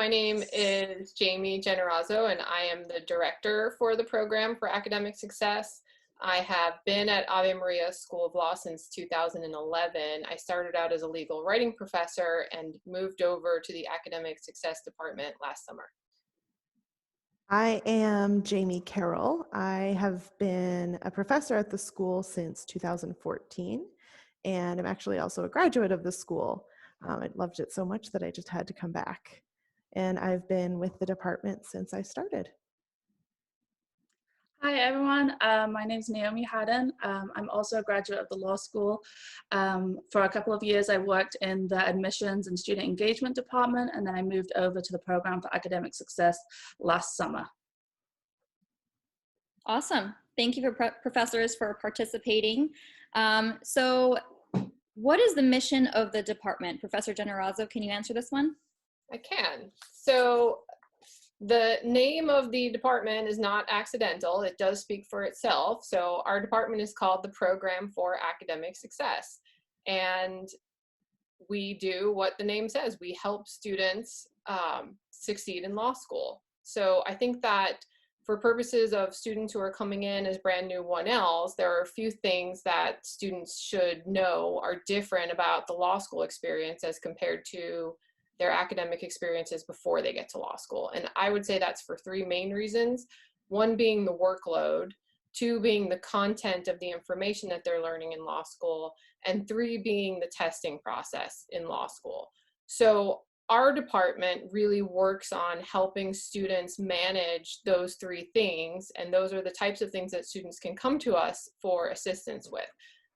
My name is Jamie Generazzo, and I am the director for the program for academic success. I have been at Ave Maria School of Law since 2011. I started out as a legal writing professor and moved over to the academic success department last summer. I am Jamie Carroll. I have been a professor at the school since 2014, and I'm actually also a graduate of the school. I loved it so much that I just had to come back. And I've been with the department since I started. Hi everyone, my name is Naomi Haddon. I'm also a graduate of the law school. For a couple of years I worked in the admissions and student engagement department, and then I moved over to the program for academic success last summer. Awesome. Thank you for professors for participating. So what is the mission of the department? Professor Generazzo, can you answer this one? I can. So the name of the department is not accidental. It does speak for itself. So our department is called the Program for Academic Success. And we do what the name says. We help students succeed in law school. So I think that for purposes of students who are coming in as brand new 1Ls, there are a few things that students should know are different about the law school experience as compared to their academic experiences before they get to law school. And I would say that's for three main reasons. One being the workload, two being the content of the information that they're learning in law school, and three being the testing process in law school. So our department really works on helping students manage those three things, and those are the types of things that students can come to us for assistance with.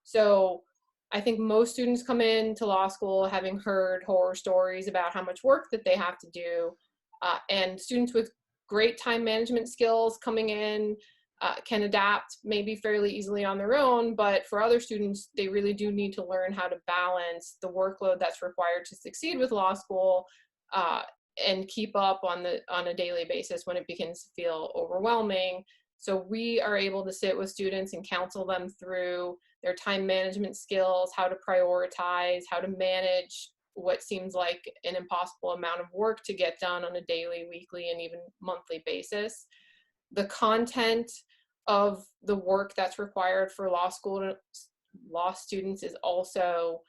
So I think most students come into law school having heard horror stories about how much work that they have to do, and students with great time management skills coming in can adapt maybe fairly easily on their own, but for other students, they really do need to learn how to balance the workload that's required to succeed with law school and keep up on a daily basis when it begins to feel overwhelming. So we are able to sit with students and counsel them through their time management skills, how to prioritize, how to manage what seems like an impossible amount of work to get done on a daily, weekly, and even monthly basis. The content of the work that's required for law students is also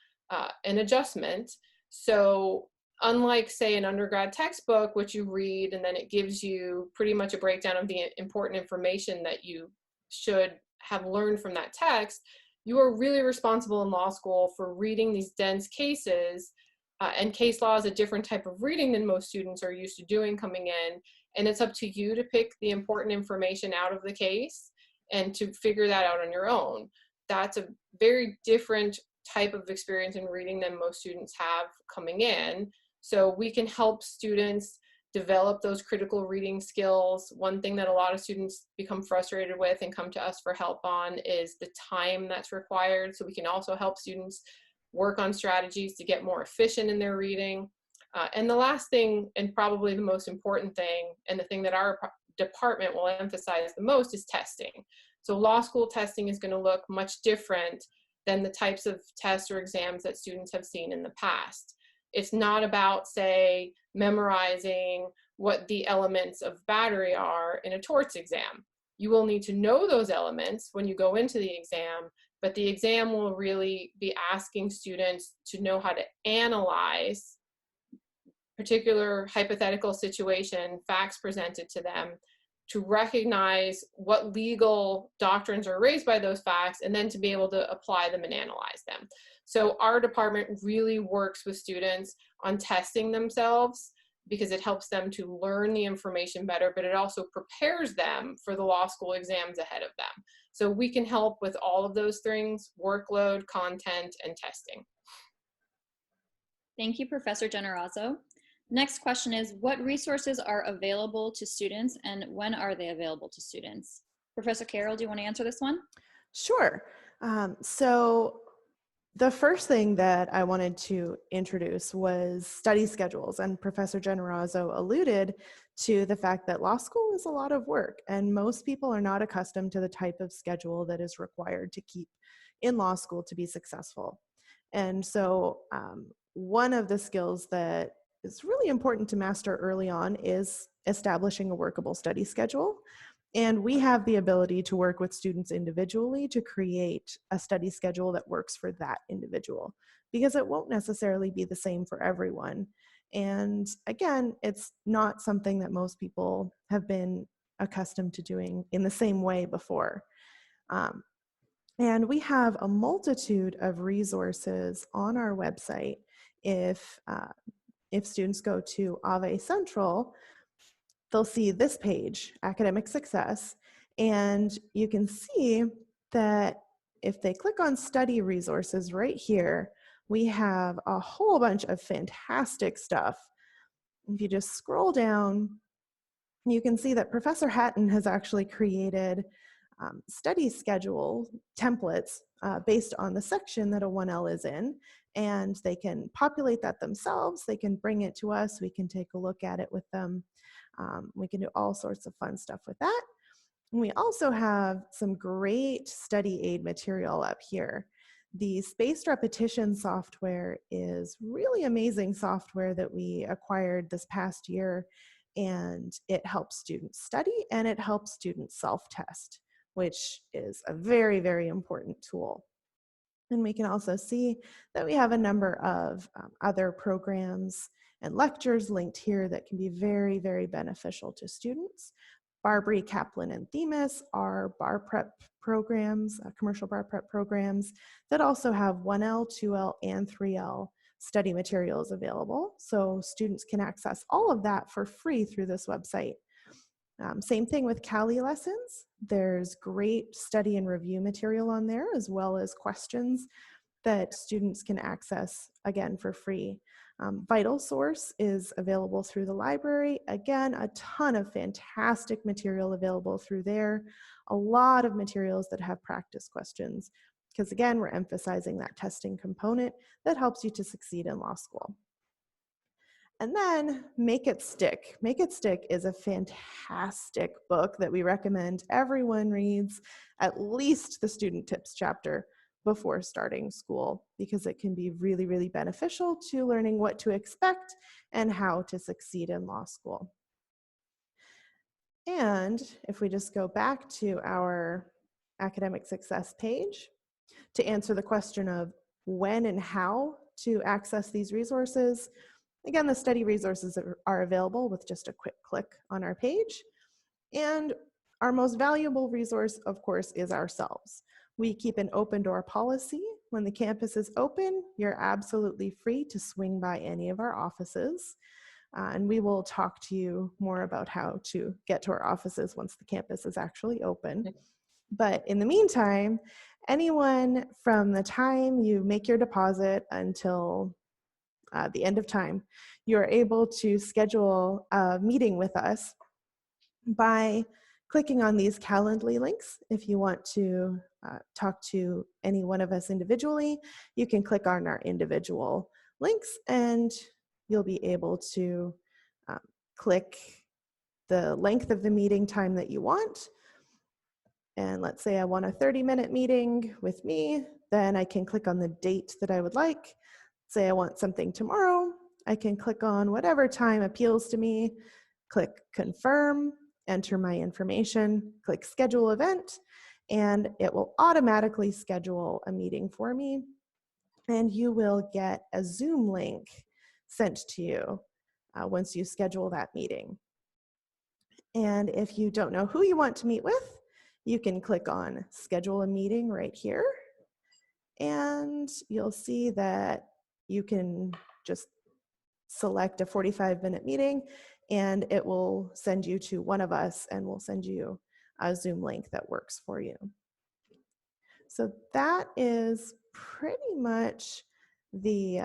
an adjustment. So unlike, say, an undergrad textbook, which you read and then it gives you pretty much a breakdown of the important information that you should have learned from that text, you are really responsible in law school for reading these dense cases, and case law is a different type of reading than most students are used to doing coming in. And it's up to you to pick the important information out of the case and to figure that out on your own. That's a very different type of experience in reading than most students have coming in. So we can help students develop those critical reading skills. One thing that a lot of students become frustrated with and come to us for help on is the time that's required. So we can also help students work on strategies to get more efficient in their reading. And the last thing, and probably the most important thing, and the thing that our department will emphasize the most, is testing. So law school testing is going to look much different than the types of tests or exams that students have seen in the past. It's not about, say, memorizing what the elements of battery are in a torts exam. You will need to know those elements when you go into the exam, but the exam will really be asking students to know how to analyze particular hypothetical situation, facts presented to them, to recognize what legal doctrines are raised by those facts, and then to be able to apply them and analyze them. So our department really works with students on testing themselves because it helps them to learn the information better, but it also prepares them for the law school exams ahead of them. So we can help with all of those things: workload, content, and testing. Thank you, Professor Generazzo. Next question is, what resources are available to students and when are they available to students? Professor Carroll, do you want to answer this one? Sure. So the first thing that I wanted to introduce was study schedules, and Professor Generazzo alluded to the fact that law school is a lot of work, and most people are not accustomed to the type of schedule that is required to keep in law school to be successful. And so one of the skills that is really important to master early on is establishing a workable study schedule. And we have the ability to work with students individually to create a study schedule that works for that individual, because it won't necessarily be the same for everyone. And again, it's not something that most people have been accustomed to doing in the same way before. And we have a multitude of resources on our website. If students go to Ave Central, they'll see this page, Academic Success, and you can see that if they click on Study Resources right here, we have a whole bunch of fantastic stuff. If you just scroll down, you can see that Professor Hatton has actually created study schedule templates based on the section that a 1L is in, and they can populate that themselves. They can bring it to us. We can take a look at it with them. We can do all sorts of fun stuff with that. And we also have some great study aid material up here. The spaced repetition software is really amazing software that we acquired this past year, and it helps students study and it helps students self-test, which is a very, very important tool. And we can also see that we have a number of other programs and lectures linked here that can be very, very beneficial to students. Barbary, Kaplan, and Themis are bar prep programs, commercial bar prep programs that also have 1L, 2L, and 3L study materials available. So students can access all of that for free through this website. Same thing with Cali lessons. There's great study and review material on there, as well as questions that students can access, again, for free. Vital Source is available through the library. Again, a ton of fantastic material available through there. A lot of materials that have practice questions, because again, we're emphasizing that testing component that helps you to succeed in law school. And then Make It Stick. Make It Stick is a fantastic book that we recommend everyone reads at least the student tips chapter before starting school, because it can be really, really beneficial to learning what to expect and how to succeed in law school. And if we just go back to our academic success page to answer the question of when and how to access these resources, again, the study resources are available with just a quick click on our page. And our most valuable resource, of course, is ourselves. We keep an open door policy. When the campus is open, you're absolutely free to swing by any of our offices. And we will talk to you more about how to get to our offices once the campus is actually open. But in the meantime, anyone from the time you make your deposit until the end of time, you're able to schedule a meeting with us by clicking on these Calendly links. If you want to talk to any one of us individually, you can click on our individual links and you'll be able to click the length of the meeting time that you want. And let's say I want a 30-minute meeting with me, then I can click on the date that I would like. Say I want something tomorrow, I can click on whatever time appeals to me, click confirm, enter my information, click schedule event, and it will automatically schedule a meeting for me. And you will get a Zoom link sent to you once you schedule that meeting. And if you don't know who you want to meet with, you can click on schedule a meeting right here. And you'll see that you can just select a 45-minute meeting and it will send you to one of us and we'll send you a Zoom link that works for you. So that is pretty much the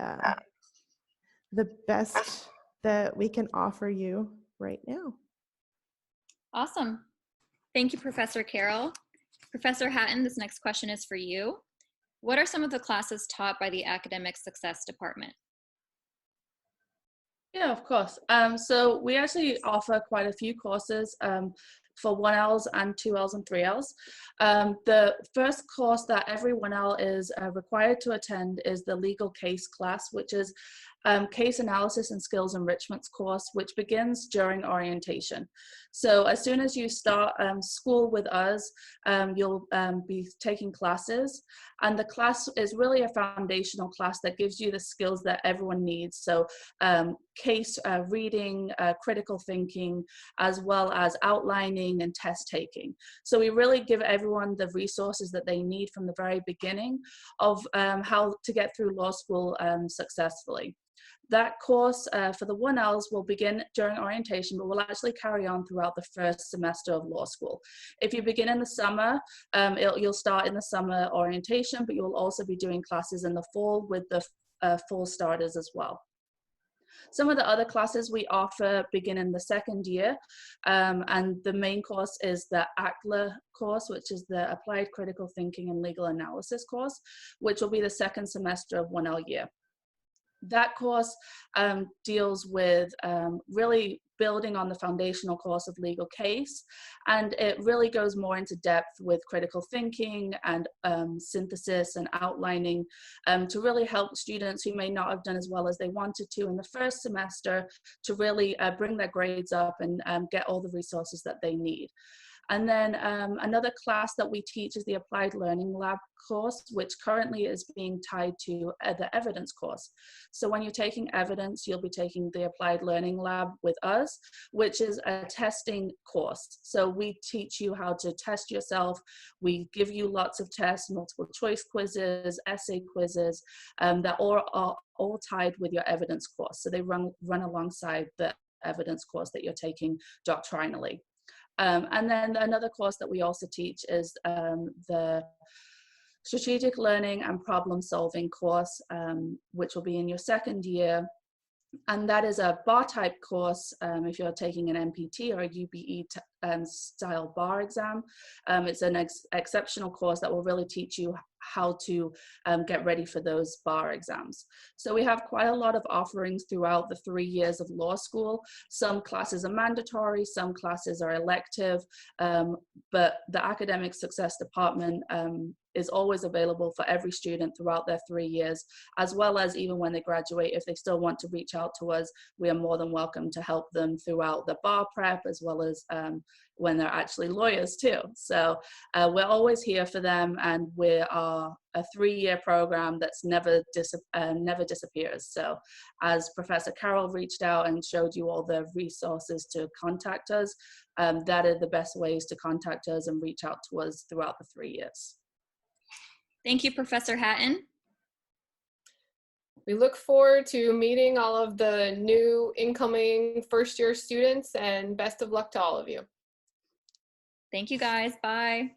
best that we can offer you right now. Awesome. Thank you, Professor Carroll. Professor Hatton, this next question is for you. What are some of the classes taught by the Academic Success Department? Yeah, of course. So we actually offer quite a few courses for 1Ls and 2Ls and 3Ls. The first course that every 1L is required to attend is the legal case class, which is case analysis and skills enrichments course, which begins during orientation. So as soon as you start school with us, you'll be taking classes, and the class is really a foundational class that gives you the skills that everyone needs. So case reading, critical thinking, as well as outlining and test taking. So we really give everyone the resources that they need from the very beginning of how to get through law school successfully. That course for the 1Ls will begin during orientation, but will actually carry on throughout the first semester of law school. If you begin in the summer, you'll start in the summer orientation, but you'll also be doing classes in the fall with the fall starters as well. Some of the other classes we offer begin in the second year, and the main course is the ACLA course, which is the Applied Critical Thinking and Legal Analysis course, which will be the second semester of 1L year. That course deals with really building on the foundational course of legal case, and it really goes more into depth with critical thinking and synthesis and outlining to really help students who may not have done as well as they wanted to in the first semester to really bring their grades up and get all the resources that they need. And then another class that we teach is the Applied Learning Lab course, which currently is being tied to the evidence course. So when you're taking evidence, you'll be taking the Applied Learning Lab with us, which is a testing course. So we teach you how to test yourself. We give you lots of tests, multiple choice quizzes, essay quizzes, that are all tied with your evidence course. So they run alongside the evidence course that you're taking doctrinally. And then another course that we also teach is the Strategic Learning and Problem Solving course, which will be in your second year. And that is a bar type course if you're taking an MPT or a UBE style bar exam. It's an exceptional course that will really teach you how to get ready for those bar exams. So we have quite a lot of offerings throughout the 3 years of law school. Some classes are mandatory, some classes are elective, but the Academic Success Department is always available for every student throughout their 3 years, as well as even when they graduate. If they still want to reach out to us, we are more than welcome to help them throughout the bar prep, as well as when they're actually lawyers too. So we're always here for them, and we are a 3-year program that's never disappears. So as Professor Carroll reached out and showed you all the resources to contact us, that are the best ways to contact us and reach out to us throughout the 3 years. Thank you, Professor Hatton. We look forward to meeting all of the new incoming first-year students, and best of luck to all of you. Thank you, guys. Bye.